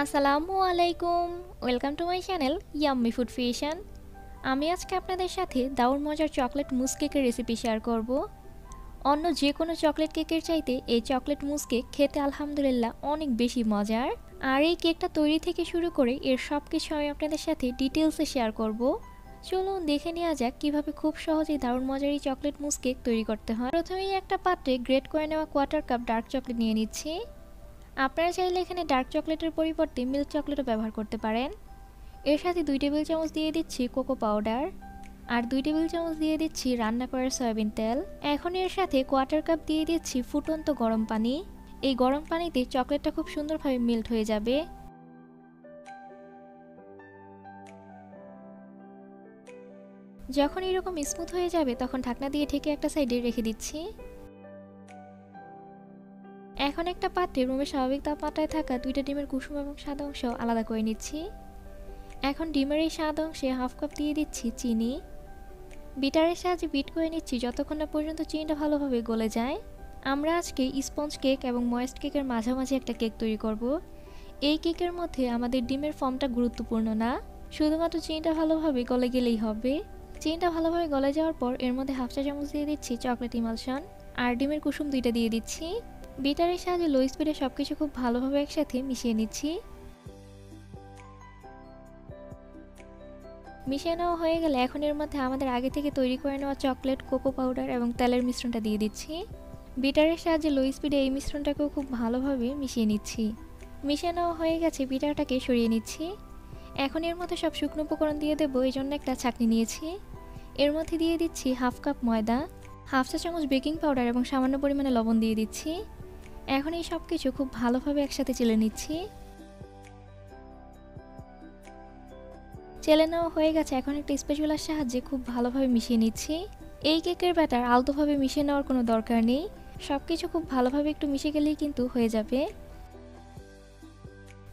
আসসালামু আলাইকুম। Welcome to my channel yummy food fusion. আমি আজকে আপনাদের সাথে দারুণ মজার চকলেট মুস কেকের রেসিপি শেয়ার করব। অন্য যে কোনো চকলেট কেকের চাইতে এই চকলেট মুস কেক খেতে আলহামদুলিল্লাহ অনেক বেশি মজার। আর এই কেকটা তৈরি থেকে শুরু করে এর সব কিছু আমি আপনাদের সাথে ডিটেলসে শেয়ার করব। চলুন দেখে নেওয়া যাক কীভাবে খুব সহজেই দারুণ মজার এই চকলেট মুস কেক তৈরি করতে হয়। প্রথমেই একটা পাত্রে গ্রেট করে নেওয়া কোয়ার্টার কাপ ডার্ক চকলেট নিয়ে নিচ্ছি। আপনারা চাইলে এখানে ডার্ক চকলেটের পরিবর্তে মিল্ক চকলেটও ব্যবহার করতে পারেন। এর সাথে 2 টেবিল চামচ দিয়ে দিচ্ছি কোকো পাউডার আর 2 টেবিল চামচ দিয়ে দিচ্ছি রান্না করা সয়াবিন তেল। এখন এর সাথে কোয়ার্টার কাপ দিয়ে দিচ্ছি ফুটন্ত গরম পানি। এই গরম পানিতে চকলেটটা খুব সুন্দরভাবে মেল্ট হয়ে যাবে। যখন এরকম স্মুথ হয়ে যাবে তখন ঢাকনা দিয়ে ঢেকে একটা সাইডে রেখে দিচ্ছি। এখন একটা পাত্রে রুমের স্বাভাবিক তাপমাত্রায় থাকা 2টা ডিমের কুসুম এবং সাদা অংশ আলাদা করে নিচ্ছি। এখন ডিমের এই সাদা অংশে হাফ কাপ দিয়ে দিচ্ছি চিনি। বিটারের সাহায্যে বিট করে নিচ্ছি যতক্ষণ না পর্যন্ত চিনিটা ভালোভাবে গলে যায়। আমরা আজকে স্পঞ্জ কেক এবং ময়েস্ট কেকের মাঝামাঝি একটা কেক তৈরি করব। এই কেকের মধ্যে আমাদের ডিমের ফর্মটা গুরুত্বপূর্ণ না, শুধুমাত্র চিনিটা ভালোভাবে গলে গেলেই হবে। চিনিটা ভালোভাবে গলে যাওয়ার পর এর মধ্যে হাফ চা চামচ দিয়ে দিচ্ছি চকলেট ইমালশন আর ডিমের কুসুম 2টা দিয়ে দিচ্ছি। বিটারের সাহায্যে লো স্পিডে সবকিছু খুব ভালোভাবে একসাথে মিশিয়ে নিচ্ছি। মিশিয়ে নেওয়া হয়ে গেলে এখন এর মধ্যে আমাদের আগে থেকে তৈরি করে নেওয়া চকলেট, কোকো পাউডার এবং তেলের মিশ্রণটা দিয়ে দিচ্ছি। বিটারের সাহায্যে লো স্পিডে এই মিশ্রণটাকেও খুব ভালোভাবে মিশিয়ে নিচ্ছি। মিশিয়ে নেওয়া হয়ে গেছে, বিটারটাকে সরিয়ে নিচ্ছি। এখন এর মধ্যে সব শুকনো উপকরণ দিয়ে দেবো, এই জন্য একটা ছাঁকনি নিয়েছি। এর মধ্যে দিয়ে দিচ্ছি হাফ কাপ ময়দা, হাফ চা চামচ বেকিং পাউডার এবং সামান্য পরিমাণে লবণ দিয়ে দিচ্ছি। এখন এই সব কিছু খুব ভালোভাবে একসাথে চেলে নিচ্ছি। চেলে নেওয়া হয়ে গেছে, এখন একটা স্প্যাচুলার সাহায্যে খুব ভালোভাবে মিশিয়ে নিচ্ছি। এই কেকের ব্যাটার আলতোভাবে মিশিয়ে নেওয়ার কোনো দরকার নেই, সব কিছু খুব ভালোভাবে একটু মিশে গেলেই কিন্তু হয়ে যাবে।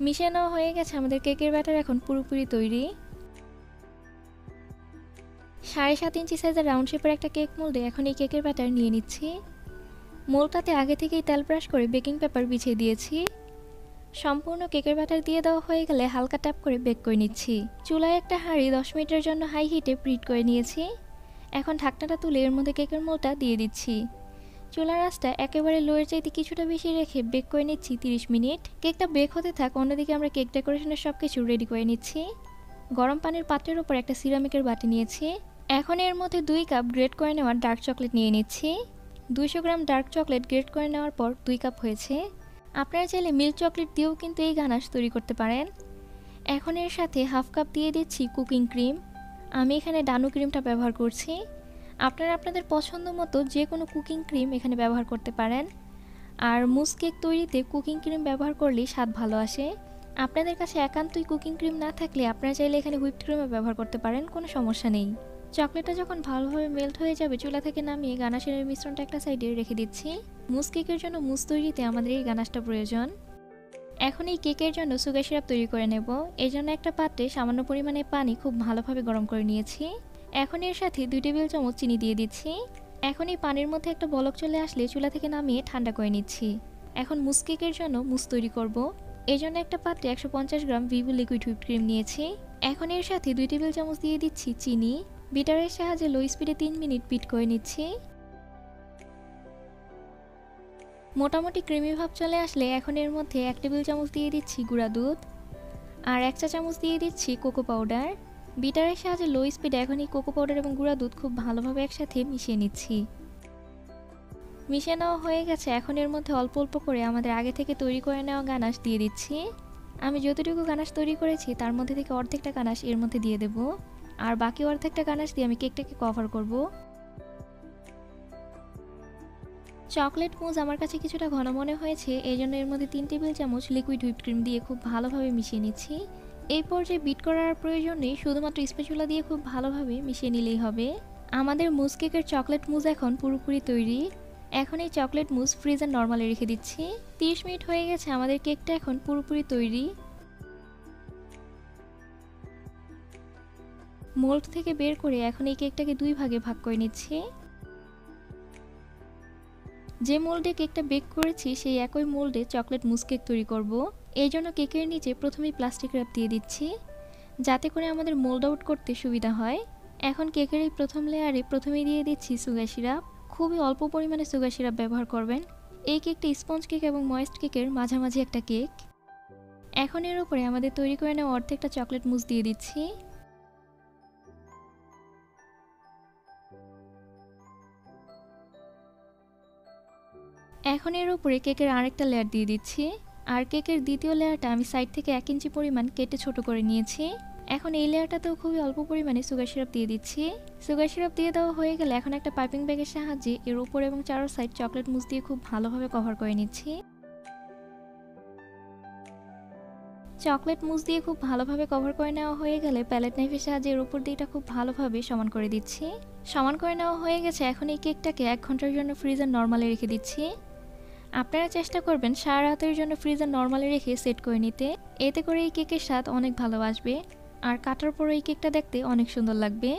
মিশিয়ে নেওয়া হয়ে গেছে, আমাদের কেকের ব্যাটার এখন পুরোপুরি তৈরি। 7.5 ইঞ্চি সাইজের রাউন্ড শেপের একটা কেক মোল্ডে এখন এই কেকের ব্যাটার নিয়ে নিচ্ছি। মোল্ডটাতে আগে থেকেই তেল ব্রাশ করে বেকিং পেপার বিছিয়ে দিয়েছি। সম্পূর্ণ কেকের ব্যাটার দিয়ে দেওয়া হয়ে গেলে হালকা ট্যাপ করে বেক করে নিচ্ছি। চুলায় একটা হাঁড়ি 10 মিনিটের জন্য হাই হিটে প্রিহিট করে নিয়েছি। এখন ঢাকনাটা তুলে এর মধ্যে কেকের মোলটা দিয়ে দিচ্ছি। চুলার আঁচটা একেবারে লোয়ের চাইতে কিছুটা বেশি রেখে বেক করে নিচ্ছি 30 মিনিট। কেকটা বেক হতে থাক, অন্যদিকে আমরা কেক ডেকোরেশনের সব কিছু রেডি করে নিচ্ছি। গরম পানির পাত্রের উপর একটা সিরামিকের বাটি নিয়েছি। এখন এর মধ্যে 2 কাপ গ্রেট করে নেওয়া ডার্ক চকলেট নিয়ে নিচ্ছি। 200 গ্রাম ডার্ক চকলেট গ্রেট করে নেওয়ার পর 2 কাপ হয়েছে। আপনারা চাইলে মিল্ক চকলেট দিয়েও কিন্তু এই গানাশ তৈরি করতে পারেন। এখন এর সাথে হাফ কাপ দিয়ে দিচ্ছি কুকিং ক্রিম। আমি এখানে ডানু ক্রিমটা ব্যবহার করছি। আপনারা আপনাদের পছন্দ মতো যে কোনো কুকিং ক্রিম এখানে ব্যবহার করতে পারেন। আর মুস কেক তৈরিতে কুকিং ক্রিম ব্যবহার করলেই স্বাদ ভালো আসে। আপনাদের কাছে একান্তই কুকিং ক্রিম না থাকলে আপনারা চাইলে এখানে হুইপড ক্রিমও ব্যবহার করতে পারেন, কোনো সমস্যা নেই। চকলেটটা যখন ভালোভাবে মেল্ট হয়ে যাবে চুলা থেকে নামিয়ে গানাশের মিশ্রণটা একটা সাইডে রেখে দিচ্ছি। মুস কেকের জন্য মুস তৈরিতে আমাদের এই গানাশটা প্রয়োজন। এখন এই কেকের জন্য সুগার সিরাপ তৈরি করে নেব। এই জন্য একটা পাত্রে সামান্য পরিমাণে পানি খুব ভালোভাবে গরম করে নিয়েছি। এখন এর সাথে 2 টেবিল চামচ চিনি দিয়ে দিচ্ছি। এখন এই পানির মধ্যে একটা বলক চলে আসলে চুলা থেকে নামিয়ে ঠান্ডা করে নিচ্ছি। এখন মুস কেকের জন্য মুস তৈরি করব। এই জন্য একটা পাত্রে 150 গ্রাম ভিভো লিকুইড হুইপড ক্রিম নিয়েছি। এখন এর সাথে 2 টেবিল চামচ দিয়ে দিচ্ছি চিনি। বিটারের সাহায্যে লো স্পিডে 3 মিনিট বিট করে নিচ্ছি। মোটামুটি ক্রিমি ভাব চলে আসলে এখন এর মধ্যে 1 টেবিল চামচ দিয়ে দিচ্ছি গুঁড়া দুধ আর 1 চা চামচ দিয়ে দিচ্ছি কোকো পাউডার। বিটারের সাহায্যে লো স্পিডে এখন এই কোকো পাউডার এবং গুঁড়া দুধ খুব ভালোভাবে একসাথে মিশিয়ে নিচ্ছি। মিশিয়ে নেওয়া হয়ে গেছে, এখন এর মধ্যে অল্প অল্প করে আমাদের আগে থেকে তৈরি করে নেওয়া গানাশ দিয়ে দিচ্ছি। আমি যতটুকু গানাশ তৈরি করেছি তার মধ্যে থেকে অর্ধেকটা গানাশ এর মধ্যে দিয়ে দেব আর বাকি অর্ধেকটা গানাশ দিয়ে আমি কেকটাকে কভার করব। চকলেট মুজ আমার কাছে কিছুটা ঘন মনে হয়েছে, এই জন্য এর মধ্যে 3 টেবিল চামচ লিকুইড হুইপড ক্রিম দিয়ে খুব ভালোভাবে মিশিয়ে নিচ্ছি। এই পর্যায়ে বিট করার প্রয়োজন নেই, শুধুমাত্র স্প্যাচুলা দিয়ে খুব ভালোভাবে মিশিয়ে নিলেই হবে। আমাদের মুস কেকের চকলেট মুজ এখন পুরোপুরি তৈরি। এখন এই চকলেট মুজ ফ্রিজে নরমালে রেখে দিচ্ছি। 30 মিনিট হয়ে গেছে, আমাদের কেকটা এখন পুরোপুরি তৈরি। মোল্ড থেকে বের করে এখন এই কেকটাকে 2 ভাগে ভাগ করে নিচ্ছি। যে মোল্ডে কেকটা বেক করেছি সেই একই মোল্ডে চকলেট মুস কেক তৈরি করব। এই জন্য কেকের নিচে প্রথমেই প্লাস্টিক র্যাপ দিয়ে দিচ্ছি, যাতে করে আমাদের মোল্ড আউট করতে সুবিধা হয়। এখন কেকের এই প্রথম লেয়ারে প্রথমেই দিয়ে দিচ্ছি সুগার সিরাপ। খুবই অল্প পরিমাণে সুগার সিরাপ ব্যবহার করবেন। এই কেকটি স্পঞ্জ কেক এবং ময়েস্ট কেকের মাঝামাঝি একটা কেক। এখন এর উপরে আমাদের তৈরি করে নেওয়া অর্ধেকটা চকলেট মুস দিয়ে দিচ্ছি। এখন এর উপরে কেকের আরেকটা লেয়ার দিয়ে দিচ্ছি, আর কেকের দ্বিতীয় লেয়ারটা আমি সাইড থেকে 1 ইঞ্চি পরিমাণ কেটে ছোট করে নিয়েছি। এখন এই লেয়ারটাতেও খুবই অল্প পরিমাণে সুগার সিরাপ দিয়ে দিচ্ছি। সুগার সিরাপ দিয়ে দেওয়া হয়ে গেলে এখন একটা পাইপিং ব্যাগের সাহায্যে এর উপর এবং চারো সাইড চকলেট মুস দিয়ে খুব ভালোভাবে কভার করে নিচ্ছি। চকলেট মুস দিয়ে খুব ভালোভাবে কভার করে নেওয়া হয়ে গেলে প্যালেট নাইফের সাহায্যে এর উপর দিয়ে এটা খুব ভালোভাবে সমান করে দিচ্ছি। সমান করে নেওয়া হয়ে গেছে। এখন এই কেকটাকে 1 ঘন্টার জন্য ফ্রিজে নরমালে রেখে দিচ্ছি। আপনারা চেষ্টা করবেন সারা রাতের জন্য ফ্রিজে নরমালে রেখে সেট করে নিতে, এতে করে এই কেকের স্বাদ অনেক ভালো আসবে আর কাটার পর এই কেকটা দেখতে অনেক সুন্দর লাগবে।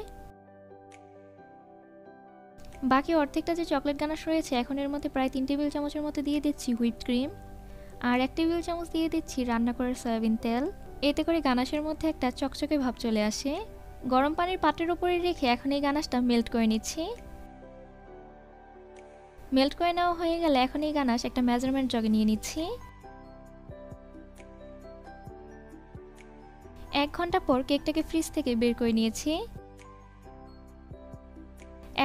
বাকি অর্ধেকটা যে চকলেট গানাশ রয়েছে এখন এর মধ্যে প্রায় 3 টেবিল চামচের মতো দিয়ে দিচ্ছি হুইপ ক্রিম, আর 1 টেবিল চামচ দিয়ে দিচ্ছি রান্না করার সয়াবিন তেল। এতে করে গানাশের মধ্যে একটা চকচকে ভাব চলে আসে। গরম পানির পাত্রের উপরে রেখে এখন এই গানাশটা মেল্ট করে নিচ্ছি। মেল্ট করে নেওয়া হয়ে গেলে এখন এই গানাশ একটা মেজারমেন্ট জগে নিয়ে নিচ্ছি। 1 ঘন্টা পর কেকটাকে ফ্রিজ থেকে বের করে নিয়েছি।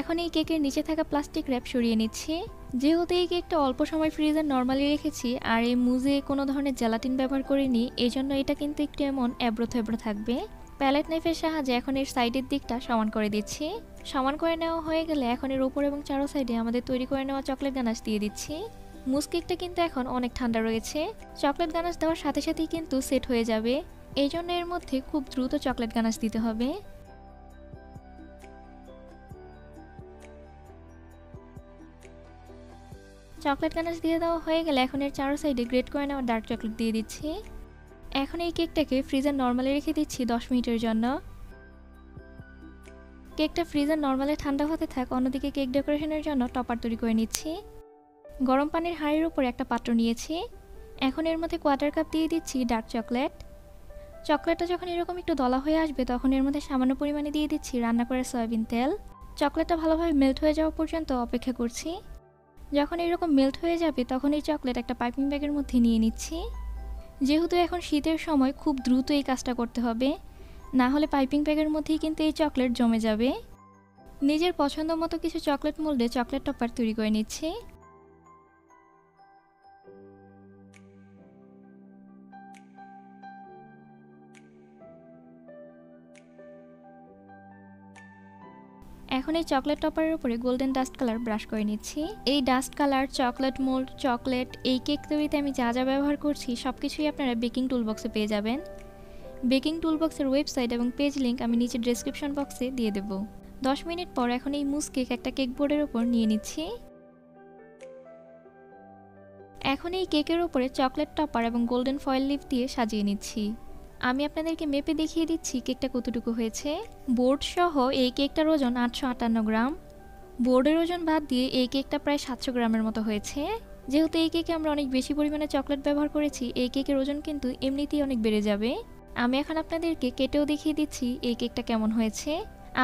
এখন এই কেকের নিচে থাকা প্লাস্টিক র্যাপ সরিয়ে নিচ্ছি। যেহেতু এই কেকটা অল্প সময় ফ্রিজে নরমালি রেখেছি আর এই মুজে কোনো ধরনের জেলাটিন ব্যবহার করিনি, এই জন্য এটা কিন্তু একটু এমন এবড়ো থেবড়ো থাকবে। প্যালেট নাইফের সাহায্যে এখন এর সাইডের দিকটা সমান করে দিচ্ছি। সমান করে নেওয়া হয়ে গেলে এখন এর উপর এবং চারো সাইডে আমাদের তৈরি করে নেওয়া চকলেট গানাশ দিয়ে দিচ্ছি। মুস কেকটা কিন্তু এখন অনেক ঠান্ডা রয়েছে। চকলেট গানাশ দেওয়ার সাথে সাথেই কিন্তু সেট হয়ে যাবে, এই জন্য এর মধ্যে খুব দ্রুত চকলেট গানাশ দিতে হবে। চকলেট গানাশ দিয়ে দেওয়া হয়ে গেলে এখন এর চারো সাইডে গ্রেট করে নেওয়া ডার্ক চকলেট দিয়ে দিচ্ছি। এখন এই কেকটাকে ফ্রিজে নরমালে রেখে দিচ্ছি 10 মিনিটের জন্য। কেকটা ফ্রিজে নরমালে ঠান্ডা হতে থাক, অন্যদিকে কেক ডেকোরেশনের জন্য টপার তৈরি করে নিচ্ছি। গরম পানির হাঁড়ির উপর একটা পাত্র নিয়েছি। এখন এর মধ্যে 1/4 কাপ দিয়ে দিচ্ছি ডার্ক চকলেট। চকলেটটা যখন এরকম একটু দলা হয়ে আসবে তখন এর মধ্যে সামান্য পরিমাণে দিয়ে দিচ্ছি রান্না করা সয়াবিন তেল। চকলেটটা ভালোভাবে মেল্ট হয়ে যাওয়া পর্যন্ত অপেক্ষা করছি। যখন এরকম মেল্ট হয়ে যাবে তখন এই চকলেট একটা পাইপিং ব্যাগের মধ্যে নিয়ে নিচ্ছি। যেহেতু এখন শীতের সময় খুব দ্রুত এই কাজটা করতে হবে, না হলে পাইপিং ব্যাগের মধ্যেই কিন্তু এই চকলেট জমে যাবে। নিজের পছন্দ মতো কিছু চকলেট মোল্ডে চকলেট টপার তৈরি করে নিচ্ছি। এখন এই চকলেট টপারের উপরে গোল্ডেন ডাস্ট কালার ব্রাশ করে নিচ্ছি। এই dust colour, chocolate mould, chocolate, এই কেক তৈরিতে আমি যা যা ব্যবহার করছি সবকিছুই আপনারা বেকিং টুলবক্সে পেয়ে যাবেন। বেকিং টুলবক্সের ওয়েবসাইট এবং পেজ লিংক আমি নিচে ডেসক্রিপশন বক্সে দিয়ে দেব। 10 মিনিট পর এখন এই মুস কেক একটা কেক বোর্ডের উপর নিয়ে নিচ্ছি। এখন এই কেকের উপরে চকলেট টপার এবং গোল্ডেন ফয়েল লিফ দিয়ে সাজিয়ে নিচ্ছি। আমি আপনাদেরকে মেপে দেখিয়ে দিচ্ছি কেকটা কতটুকু হয়েছে। বোর্ড সহ এই কেকটার ওজন 858 গ্রাম। বোর্ডের ওজন বাদ দিয়ে এই কেকটা প্রায় 700 গ্রামের মতো হয়েছে। যেহেতু এই কেকে আমরা অনেক বেশি পরিমাণে চকলেট ব্যবহার করেছি, এই কেকের ওজন কিন্তু এমনিতেই অনেক বেড়ে যাবে। আমি এখন আপনাদেরকে কেটেও দেখিয়ে দিচ্ছি এই কেকটা কেমন হয়েছে।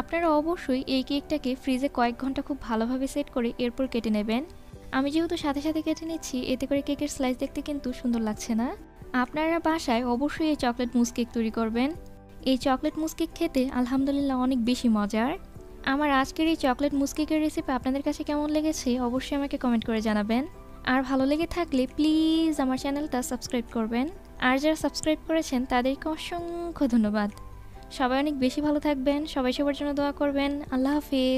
আপনারা অবশ্যই এই কেকটাকে ফ্রিজে কয়েক ঘন্টা খুব ভালোভাবে সেট করে এরপর কেটে নেবেন। আমি যেহেতু সাথে সাথে কেটে নিচ্ছি, এতে করে কেকের স্লাইস দেখতে কিন্তু সুন্দর লাগছে না। আপনারা বাসায় অবশ্যই এই চকলেট মুস কেক তৈরি করবেন। এই চকলেট মুস কেক খেতে আলহামদুলিল্লাহ অনেক বেশি মজার। আমার আজকের এই চকলেট মুস কেকের রেসিপি আপনাদের কাছে কেমন লেগেছে অবশ্যই আমাকে কমেন্ট করে জানাবেন। আর ভালো লেগে থাকলে প্লিজ আমার চ্যানেলটা সাবস্ক্রাইব করবেন। আর যারা সাবস্ক্রাইব করেছেন তাদেরকে অসংখ্য ধন্যবাদ। সবাই অনেক বেশি ভালো থাকবেন, সবাই সবার জন্য দোয়া করবেন। আল্লাহ হাফেজ।